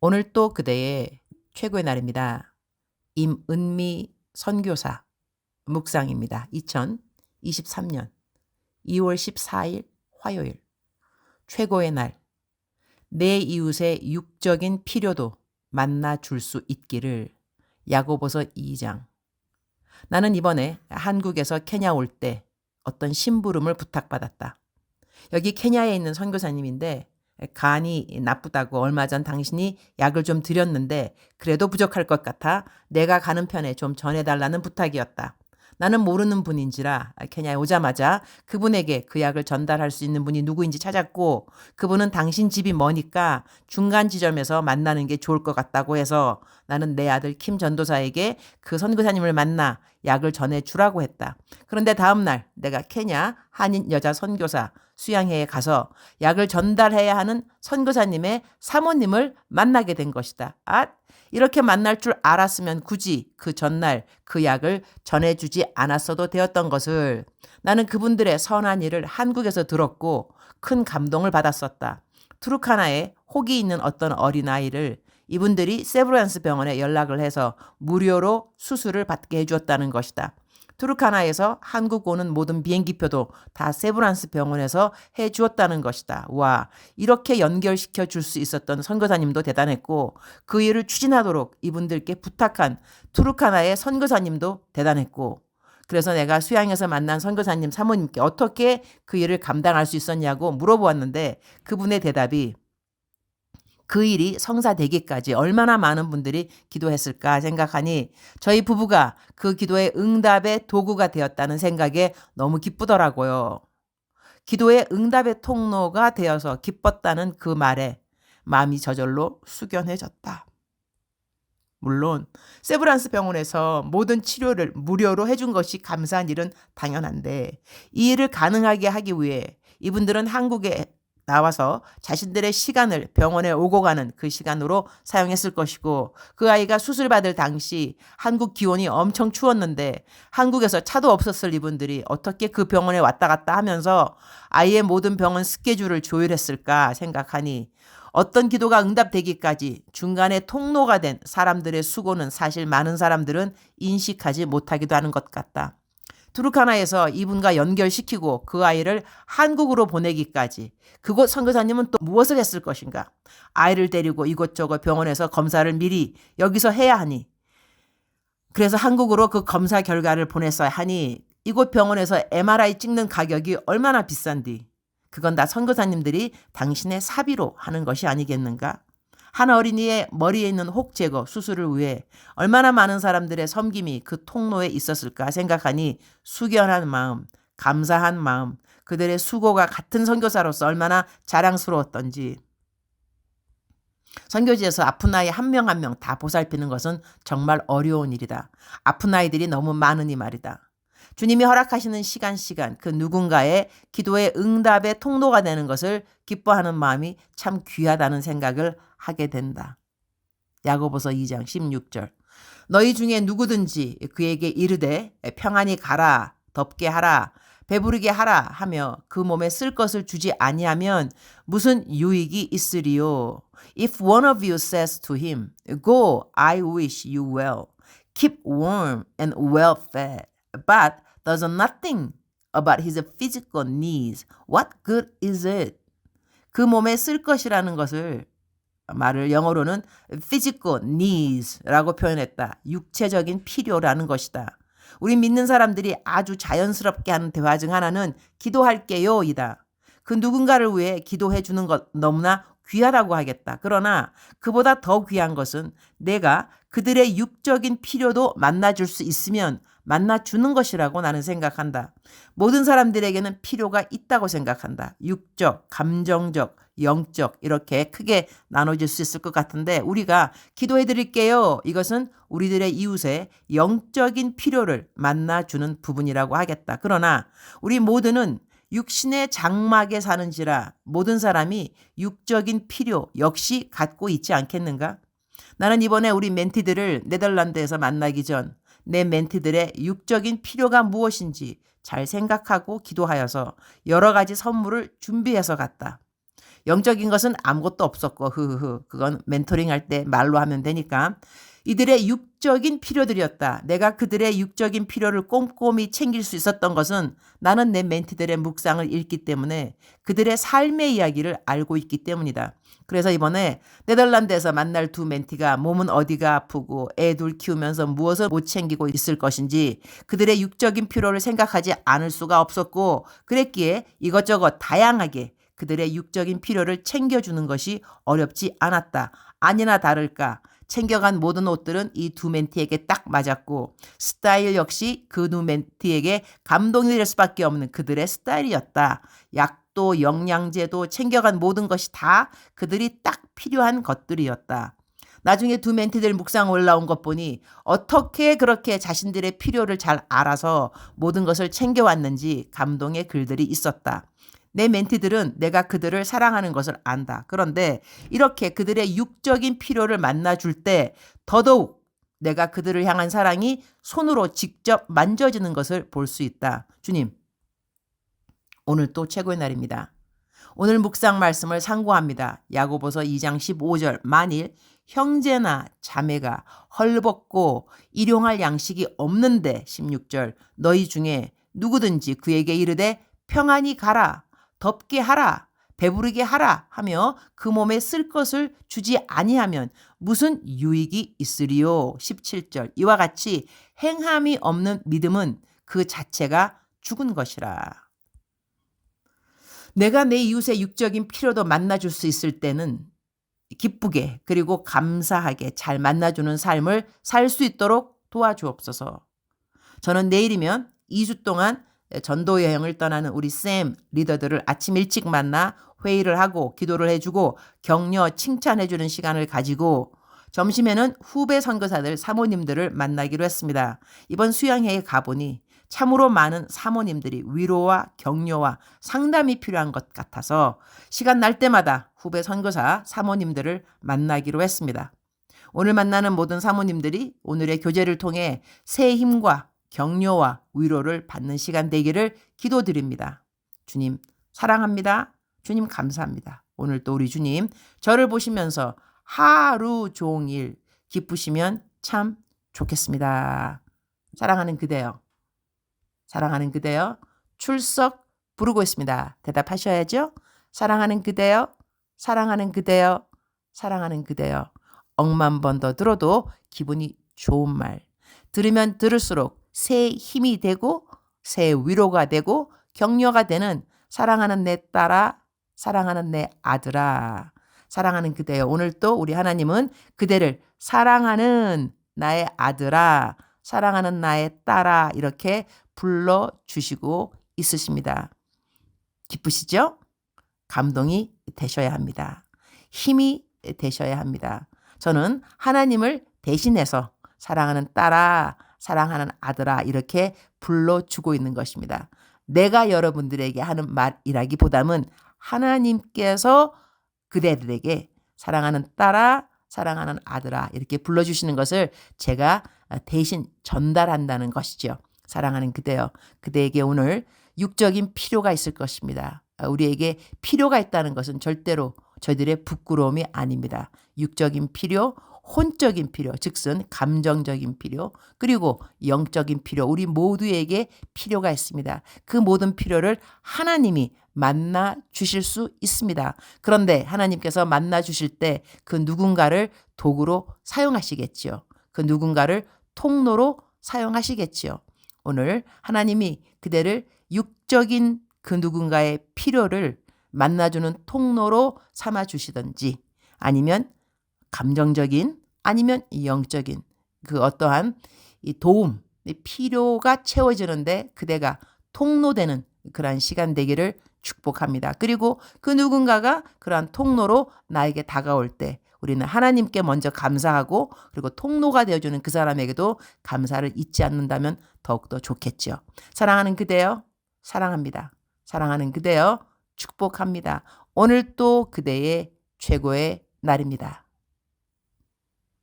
오늘 또 그대의 최고의 날입니다. 임은미 선교사 묵상입니다. 2023년 2월 14일 화요일. 최고의 날. 내 이웃의 육적인 필요도 만나 줄 수 있기를. 야고보서 2장. 나는 이번에 한국에서 케냐 올 때 어떤 심부름을 부탁받았다. 여기 케냐에 있는 선교사님인데 간이 나쁘다고 얼마 전 당신이 약을 좀 드렸는데 그래도 부족할 것 같아 내가 가는 편에 좀 전해달라는 부탁이었다. 나는 모르는 분인지라 케냐에 오자마자 그분에게 그 약을 전달할 수 있는 분이 누구인지 찾았고, 그분은 당신 집이 머니까 중간 지점에서 만나는 게 좋을 것 같다고 해서 나는 내 아들 킴 전도사에게 그 선교사님을 만나 약을 전해주라고 했다. 그런데 다음날 내가 케냐 한인 여자 선교사 수양회에 가서 약을 전달해야 하는 선교사님의 사모님을 만나게 된 것이다. 이렇게 만날 줄 알았으면 굳이 그 전날 그 약을 전해주지 않았어도 되었던 것을. 나는 그분들의 선한 일을 한국에서 들었고 큰 감동을 받았었다. 투르카나에 혹이 있는 어떤 어린아이를 이분들이 세브란스 병원에 연락을 해서 무료로 수술을 받게 해주었다는 것이다. 투르카나에서 한국 오는 모든 비행기표도 다 세브란스 병원에서 해 주었다는 것이다. 와, 이렇게 연결시켜 줄 수 있었던 선교사님도 대단했고, 그 일을 추진하도록 이분들께 부탁한 투르카나의 선교사님도 대단했고, 그래서 내가 수양에서 만난 선교사님 사모님께 어떻게 그 일을 감당할 수 있었냐고 물어보았는데, 그분의 대답이 그 일이 성사되기까지 얼마나 많은 분들이 기도했을까 생각하니 저희 부부가 그 기도의 응답의 도구가 되었다는 생각에 너무 기쁘더라고요. 기도의 응답의 통로가 되어서 기뻤다는 그 말에 마음이 저절로 숙연해졌다. 물론 세브란스 병원에서 모든 치료를 무료로 해준 것이 감사한 일은 당연한데, 이 일을 가능하게 하기 위해 이분들은 한국에 나와서 자신들의 시간을 병원에 오고 가는 그 시간으로 사용했을 것이고, 그 아이가 수술받을 당시 한국 기온이 엄청 추웠는데 한국에서 차도 없었을 이분들이 어떻게 그 병원에 왔다 갔다 하면서 아이의 모든 병원 스케줄을 조율했을까 생각하니, 어떤 기도가 응답되기까지 중간에 통로가 된 사람들의 수고는 사실 많은 사람들은 인식하지 못하기도 하는 것 같다. 투르카나에서 이분과 연결시키고 그 아이를 한국으로 보내기까지 그곳 선교사님은 또 무엇을 했을 것인가? 아이를 데리고 이곳저곳 병원에서 검사를 미리 여기서 해야 하니, 그래서 한국으로 그 검사 결과를 보냈어야 하니 이곳 병원에서 MRI 찍는 가격이 얼마나 비싼디. 그건 다 선교사님들이 당신의 사비로 하는 것이 아니겠는가? 한 어린이의 머리에 있는 혹 제거 수술을 위해 얼마나 많은 사람들의 섬김이 그 통로에 있었을까 생각하니 숙연한 마음, 감사한 마음, 그들의 수고가 같은 선교사로서 얼마나 자랑스러웠던지. 선교지에서 아픈 아이 한 명 한 명 다 보살피는 것은 정말 어려운 일이다. 아픈 아이들이 너무 많으니 말이다. 주님이 허락하시는 시간 그 누군가의 기도의 응답의 통로가 되는 것을 기뻐하는 마음이 참 귀하다는 생각을 하게 된다. 야고보서 2장 16절. 너희 중에 누구든지 그에게 이르되 평안히 가라, 덥게 하라, 배부르게 하라 하며 그 몸에 쓸 것을 주지 아니하면 무슨 유익이 있으리요. If one of you says to him, Go, I wish you well, keep warm and well fed, but does nothing about his physical needs, what good is it? 그 몸에 쓸 것이라는 것을 말을 영어로는 physical needs라고 표현했다. 육체적인 필요라는 것이다. 우리 믿는 사람들이 아주 자연스럽게 하는 대화 중 하나는 기도할게요 이다. 그 누군가를 위해 기도해 주는 것 너무나 귀하다고 하겠다. 그러나 그보다 더 귀한 것은 내가 그들의 육적인 필요도 만나줄 수 있으면 만나주는 것이라고 나는 생각한다. 모든 사람들에게는 필요가 있다고 생각한다. 육적, 감정적, 영적 이렇게 크게 나눠질 수 있을 것 같은데, 우리가 기도해 드릴게요. 이것은 우리들의 이웃의 영적인 필요를 만나주는 부분이라고 하겠다. 그러나 우리 모두는 육신의 장막에 사는지라 모든 사람이 육적인 필요 역시 갖고 있지 않겠는가? 나는 이번에 우리 멘티들을 네덜란드에서 만나기 전 내 멘티들의 육적인 필요가 무엇인지 잘 생각하고 기도하여서 여러 가지 선물을 준비해서 갔다. 영적인 것은 아무것도 없었고 그건 멘토링 할 때 말로 하면 되니까. 이들의 육적인 필요들이었다. 내가 그들의 육적인 필요를 꼼꼼히 챙길 수 있었던 것은 나는 내 멘티들의 묵상을 읽기 때문에 그들의 삶의 이야기를 알고 있기 때문이다. 그래서 이번에 네덜란드에서 만날 두 멘티가 몸은 어디가 아프고 애 둘 키우면서 무엇을 못 챙기고 있을 것인지 그들의 육적인 필요를 생각하지 않을 수가 없었고, 그랬기에 이것저것 다양하게 그들의 육적인 필요를 챙겨주는 것이 어렵지 않았다. 아니나 다를까 챙겨간 모든 옷들은 이 두 멘티에게 딱 맞았고, 스타일 역시 그 두 멘티에게 감동이 될 수밖에 없는 그들의 스타일이었다. 약도 영양제도 챙겨간 모든 것이 다 그들이 딱 필요한 것들이었다. 나중에 두 멘티들 묵상 올라온 것 보니 어떻게 그렇게 자신들의 필요를 잘 알아서 모든 것을 챙겨왔는지 감동의 글들이 있었다. 내 멘티들은 내가 그들을 사랑하는 것을 안다. 그런데 이렇게 그들의 육적인 필요를 만나줄 때 더더욱 내가 그들을 향한 사랑이 손으로 직접 만져지는 것을 볼 수 있다. 주님, 오늘 또 최고의 날입니다. 오늘 묵상 말씀을 상고합니다. 야고보서 2장 15절, 만일 형제나 자매가 헐벗고 일용할 양식이 없는데 16절, 너희 중에 누구든지 그에게 이르되 평안히 가라, 덥게 하라, 배부르게 하라 하며 그 몸에 쓸 것을 주지 아니하면 무슨 유익이 있으리요. 17절, 이와 같이 행함이 없는 믿음은 그 자체가 죽은 것이라. 내가 내 이웃의 육적인 필요도 만나줄 수 있을 때는 기쁘게 그리고 감사하게 잘 만나주는 삶을 살 수 있도록 도와주옵소서. 저는 내일이면 2주 동안 전도 여행을 떠나는 우리 쌤 리더들을 아침 일찍 만나 회의를 하고 기도를 해주고 격려 칭찬해주는 시간을 가지고, 점심에는 후배 선교사들 사모님들을 만나기로 했습니다. 이번 수양회에 가보니 참으로 많은 사모님들이 위로와 격려와 상담이 필요한 것 같아서 시간 날 때마다 후배 선교사 사모님들을 만나기로 했습니다. 오늘 만나는 모든 사모님들이 오늘의 교제를 통해 새 힘과 격려와 위로를 받는 시간 되기를 기도드립니다. 주님 사랑합니다. 주님 감사합니다. 오늘 또 우리 주님 저를 보시면서 하루 종일 기쁘시면 참 좋겠습니다. 사랑하는 그대여, 사랑하는 그대여, 출석 부르고 있습니다. 대답하셔야죠. 사랑하는 그대여, 사랑하는 그대여, 사랑하는 그대여. 억만 번 더 들어도 기분이 좋은 말. 들으면 들을수록 새 힘이 되고 새 위로가 되고 격려가 되는 사랑하는 내 딸아, 사랑하는 내 아들아, 사랑하는 그대여. 오늘 또 우리 하나님은 그대를 사랑하는 나의 아들아, 사랑하는 나의 딸아 이렇게 불러주시고 있으십니다. 기쁘시죠? 감동이 되셔야 합니다. 힘이 되셔야 합니다. 저는 하나님을 대신해서 사랑하는 딸아, 사랑하는 아들아 이렇게 불러주고 있는 것입니다. 내가 여러분들에게 하는 말이라기보다는 하나님께서 그대들에게 사랑하는 딸아, 사랑하는 아들아 이렇게 불러주시는 것을 제가 대신 전달한다는 것이죠. 사랑하는 그대여, 그대에게 오늘 육적인 필요가 있을 것입니다. 우리에게 필요가 있다는 것은 절대로 저희들의 부끄러움이 아닙니다. 육적인 필요, 혼적인 필요, 즉슨 감정적인 필요, 그리고 영적인 필요, 우리 모두에게 필요가 있습니다. 그 모든 필요를 하나님이 만나 주실 수 있습니다. 그런데 하나님께서 만나 주실 때 그 누군가를 도구로 사용하시겠지요. 그 누군가를 통로로 사용하시겠지요. 오늘 하나님이 그대를 육적인 그 누군가의 필요를 만나주는 통로로 삼아 주시든지, 아니면 감정적인, 아니면 영적인 그 어떠한 이 도움, 필요가 채워지는데 그대가 통로되는 그러한 시간 되기를 축복합니다. 그리고 그 누군가가 그러한 통로로 나에게 다가올 때 우리는 하나님께 먼저 감사하고 그리고 통로가 되어주는 그 사람에게도 감사를 잊지 않는다면 더욱더 좋겠죠. 사랑하는 그대여, 사랑합니다. 사랑하는 그대여, 축복합니다. 오늘 또 그대의 최고의 날입니다.